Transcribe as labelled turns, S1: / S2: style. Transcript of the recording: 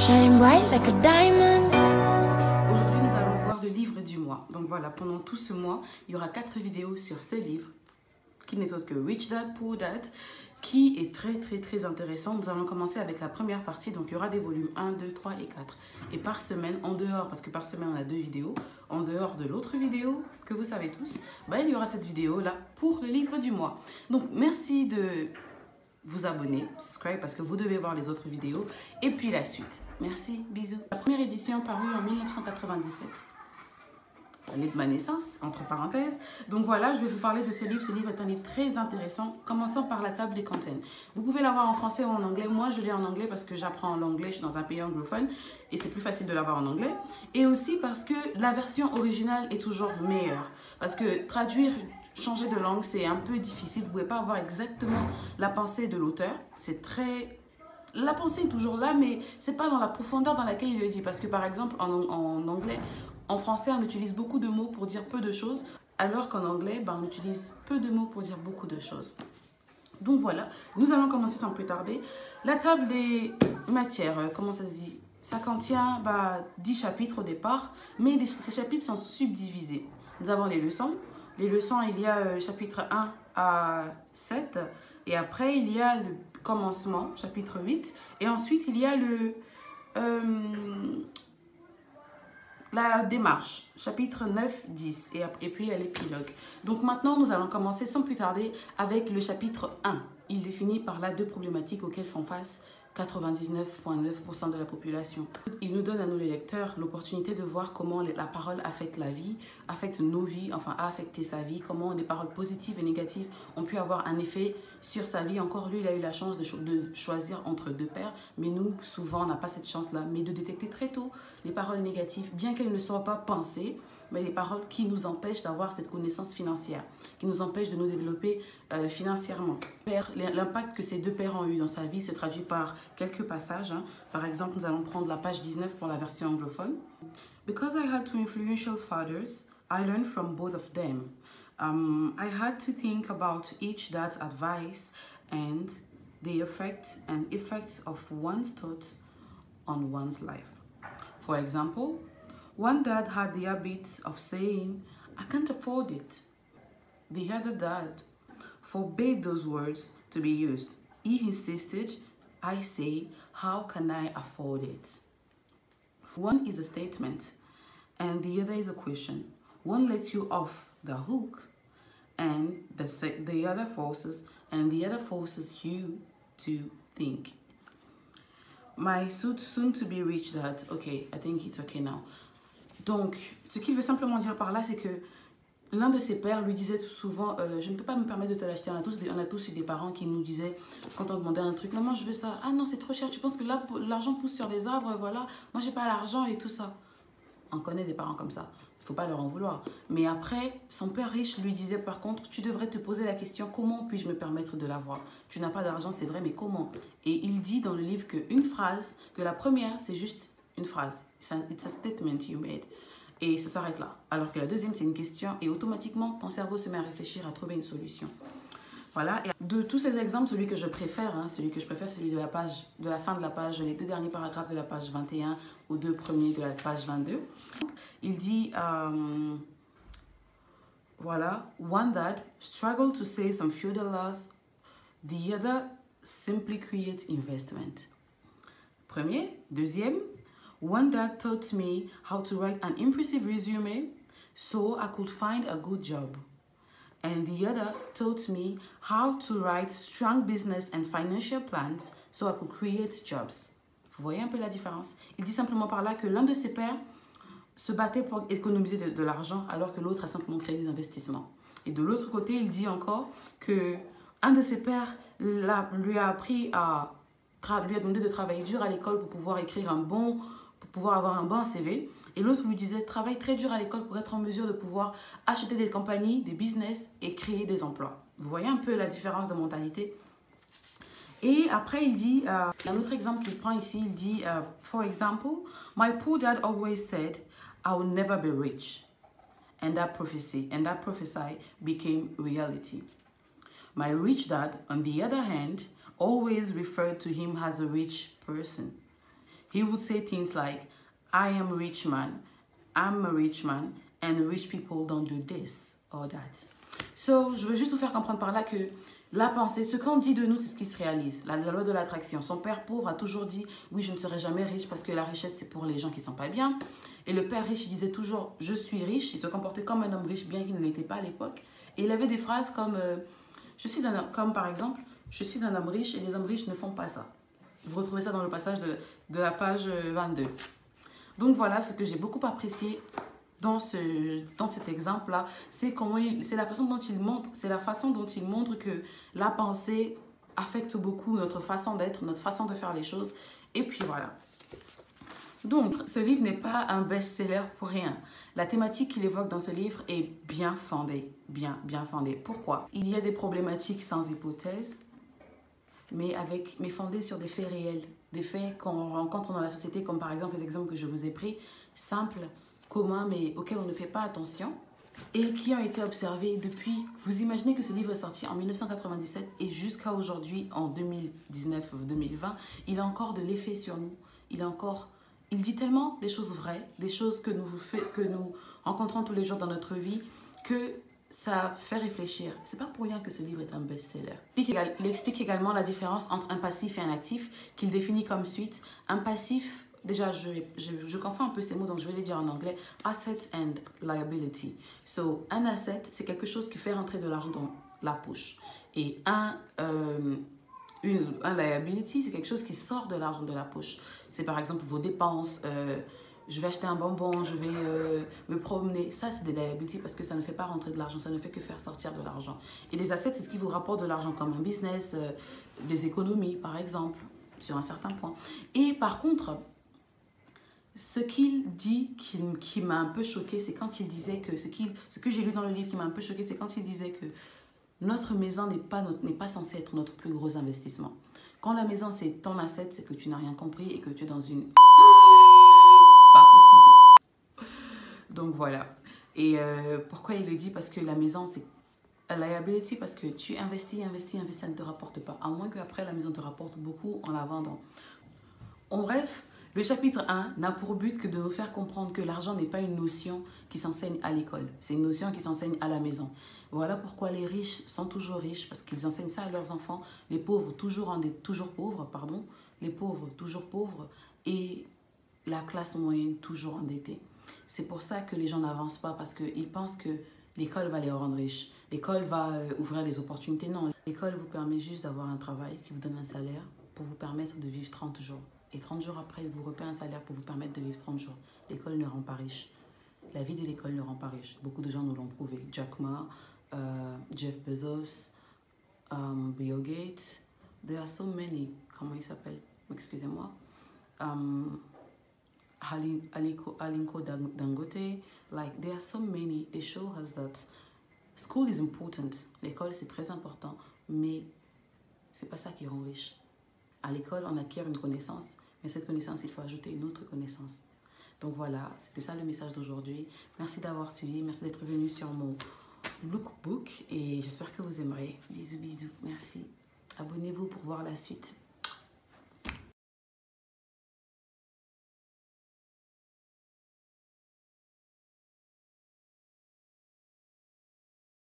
S1: Shine bright like a diamond.
S2: Aujourd'hui, nous allons voir le livre du mois. Donc voilà, pendant tout ce mois, il y aura 4 vidéos sur ce livre, qui n'est autre que Rich Dad, Poor Dad, qui est très intéressant. Nous allons commencer avec la première partie. Donc il y aura des volumes 1, 2, 3 et 4. Et par semaine, en dehors, parce que par semaine on a 2 vidéos, en dehors de l'autre vidéo que vous savez tous, bah, il y aura cette vidéo là pour le livre du mois. Donc merci de vous abonner, subscribe, parce que vous devez voir les autres vidéos. Et puis la suite. Merci, bisous. La première édition parue en 1997. L'année de ma naissance, entre parenthèses. Donc voilà, je vais vous parler de ce livre. Ce livre est un livre très intéressant, commençant par La table des Cantaines. Vous pouvez l'avoir en français ou en anglais. Moi, je l'ai en anglais parce que j'apprends l'anglais. Je suis dans un pays anglophone et c'est plus facile de l'avoir en anglais. Et aussi parce que la version originale est toujours meilleure. Parce que traduire, changer de langue, c'est un peu difficile. Vous ne pouvez pas avoir exactement la pensée de l'auteur. C'est très... La pensée est toujours là, mais ce n'est pas dans la profondeur dans laquelle il le dit. Parce que par exemple, en anglais... En français, on utilise beaucoup de mots pour dire peu de choses, alors qu'en anglais, on utilise peu de mots pour dire beaucoup de choses. Donc voilà, nous allons commencer sans plus tarder. La table des matières, comment ça se dit? Ça contient 10 chapitres au départ, mais ces chapitres sont subdivisés. Nous avons les leçons. Les leçons, il y a chapitre 1 à 7, et après, il y a le commencement, chapitre 8, et ensuite, il y a la démarche, chapitre 9, 10, et puis il y a l'épilogue. Donc maintenant, nous allons commencer sans plus tarder avec le chapitre 1. Il définit par là 2 problématiques auxquelles font face 99,9% de la population. Il nous donne à nous les lecteurs l'opportunité de voir comment la parole affecte la vie, affecte nos vies, enfin a affecté sa vie, comment des paroles positives et négatives ont pu avoir un effet sur sa vie. Encore lui, il a eu la chance de choisir entre 2 pères, mais nous, souvent, on n'a pas cette chance-là, mais de détecter très tôt les paroles négatives, bien qu'elles ne soient pas pensées, mais les paroles qui nous empêchent d'avoir cette connaissance financière, qui nous empêchent de nous développer financièrement. L'impact que ces 2 pères ont eu dans sa vie se traduit par quelques passages. Par exemple, nous allons prendre la page 19 pour la version anglophone. Because I had 2 influential fathers, I learned from both of them. I had to think about each dad's advice and the effects of one's thoughts on one's life. For example, one dad had the habit of saying, "I can't afford it." The other dad forbade those words to be used. He insisted, "I say, how can I afford it?" One is a statement and the other is a question. One lets you off the hook and the other forces you to think. My soon-to-be rich dad. Okay, I think it's okay now. Donc, ce qu'il veut simplement dire par là, c'est que l'un de ses pères lui disait souvent je ne peux pas me permettre de te l'acheter. On a tous eu des parents qui nous disaient, quand on demandait un truc, maman, je veux ça. Ah non, c'est trop cher. Tu penses que là, l'argent pousse sur les arbres, voilà. Moi, j'ai pas l'argent et tout ça. On connaît des parents comme ça. Il ne faut pas leur en vouloir. Mais après, son père riche lui disait, par contre, tu devrais te poser la question, comment puis-je me permettre de l'avoir? Tu n'as pas d'argent, c'est vrai, mais comment? Et il dit dans le livre qu'une phrase, que la première, c'est juste une phrase. It's a statement you made. Et ça s'arrête là. Alors que la deuxième, c'est une question et automatiquement, ton cerveau se met à réfléchir, à trouver une solution. Voilà. Et de tous ces exemples, celui que je préfère, c'est celui de la fin de la page, les 2 derniers paragraphes de la page 21 ou 2 premiers de la page 22. Il dit, voilà, one dad struggled to save some few dollars, the other simply creates investment. Premier. Deuxième, one dad taught me how to write an impressive resume so I could find a good job. And the other taught me how to write strong business and financial plans so I could create jobs. Vous voyez un peu la différence? Il dit simplement par là que l'un de ses pères se battait pour économiser de l'argent alors que l'autre a simplement créé des investissements. Et de l'autre côté, il dit encore que un de ses pères lui a demandé de travailler dur à l'école pour pouvoir avoir un bon CV. Et l'autre lui disait, travaille très dur à l'école pour être en mesure de pouvoir acheter des compagnies, des business et créer des emplois. Vous voyez un peu la différence de mentalité? Et après, il dit, un autre exemple qu'il prend ici, il dit, for example, my poor dad always said, I will never be rich. And that prophecy became reality. My rich dad, on the other hand, always referred to him as a rich person. he would say things like, I am a rich man, I'm a rich man, and rich people don't do this or that. So, je veux juste vous faire comprendre par là que la pensée, ce qu'on dit de nous, c'est ce qui se réalise. La loi de l'attraction. Son père pauvre a toujours dit, oui, je ne serai jamais riche parce que la richesse, c'est pour les gens qui ne sont pas bien. Et le père riche, il disait toujours, je suis riche. Il se comportait comme un homme riche, bien qu'il ne l'était pas à l'époque. Et il avait des phrases comme, comme par exemple, je suis un homme riche et les hommes riches ne font pas ça. Vous retrouvez ça dans le passage de la page 22. Donc voilà, ce que j'ai beaucoup apprécié dans cet exemple-là, c'est la façon dont il montre, que la pensée affecte beaucoup notre façon d'être, notre façon de faire les choses. Et puis voilà. Donc, ce livre n'est pas un best-seller pour rien. La thématique qu'il évoque dans ce livre est bien fondée, bien fondée. Pourquoi? Il y a des problématiques sans hypothèse, mais fondées sur des faits réels, des faits qu'on rencontre dans la société, comme par exemple les exemples que je vous ai pris, simples, communs, mais auxquels on ne fait pas attention, et qui ont été observés depuis... Vous imaginez que ce livre est sorti en 1997 et jusqu'à aujourd'hui, en 2019-2020, il a encore de l'effet sur nous. Il dit tellement des choses vraies, des choses que nous rencontrons tous les jours dans notre vie, que ça fait réfléchir. C'est pas pour rien que ce livre est un best-seller. Il explique également la différence entre un passif et un actif, qu'il définit comme suite. Un passif, déjà, je confonds un peu ces mots, donc je vais les dire en anglais. Asset and liability. So, un asset, c'est quelque chose qui fait rentrer de l'argent dans la poche. Et un liability, c'est quelque chose qui sort de l'argent de la poche. C'est par exemple vos dépenses, je vais acheter un bonbon, je vais me promener. Ça, c'est des liabilities parce que ça ne fait pas rentrer de l'argent, ça ne fait que faire sortir de l'argent. Et les assets, c'est ce qui vous rapporte de l'argent comme un business, des économies, par exemple, sur un certain point. Et par contre, ce qu'il dit qui m'a un peu choqué, c'est quand il disait que, ce que j'ai lu dans le livre qui m'a un peu choqué, c'est quand il disait que notre maison n'est pas censée être notre plus gros investissement. Quand la maison, c'est ton asset, c'est que tu n'as rien compris et que tu es dans une... Pas possible. Donc voilà. Et pourquoi il le dit? Parce que la maison, c'est a liability, parce que tu investis, ça ne te rapporte pas. À moins qu'après, la maison te rapporte beaucoup en la vendant. En bref, le chapitre 1 n'a pour but que de nous faire comprendre que l'argent n'est pas une notion qui s'enseigne à l'école. C'est une notion qui s'enseigne à la maison. Voilà pourquoi les riches sont toujours riches, parce qu'ils enseignent ça à leurs enfants. Les pauvres, toujours pauvres, pardon. Les pauvres, toujours pauvres. Et la classe moyenne, toujours endettée. C'est pour ça que les gens n'avancent pas, parce qu'ils pensent que l'école va les rendre riches. L'école va ouvrir les opportunités. Non, l'école vous permet juste d'avoir un travail qui vous donne un salaire pour vous permettre de vivre 30 jours. Et 30 jours après, il vous repaie un salaire pour vous permettre de vivre 30 jours. L'école ne rend pas riche. La vie de l'école ne rend pas riche. Beaucoup de gens nous l'ont prouvé. Jack Ma, Jeff Bezos, Bill Gates. There are so many. Comment il s'appelle? Excusez-moi. Aliko Dangote. Like, there are so many. They show us that school is important. L'école, c'est très important. Mais c'est pas ça qui rend riche. À l'école, on acquiert une connaissance. Mais cette connaissance, il faut ajouter une autre connaissance. Donc voilà, c'était ça le message d'aujourd'hui. Merci d'avoir suivi, merci d'être venu sur mon lookbook et j'espère que vous aimerez. Bisous, bisous, merci. Abonnez-vous pour voir la suite.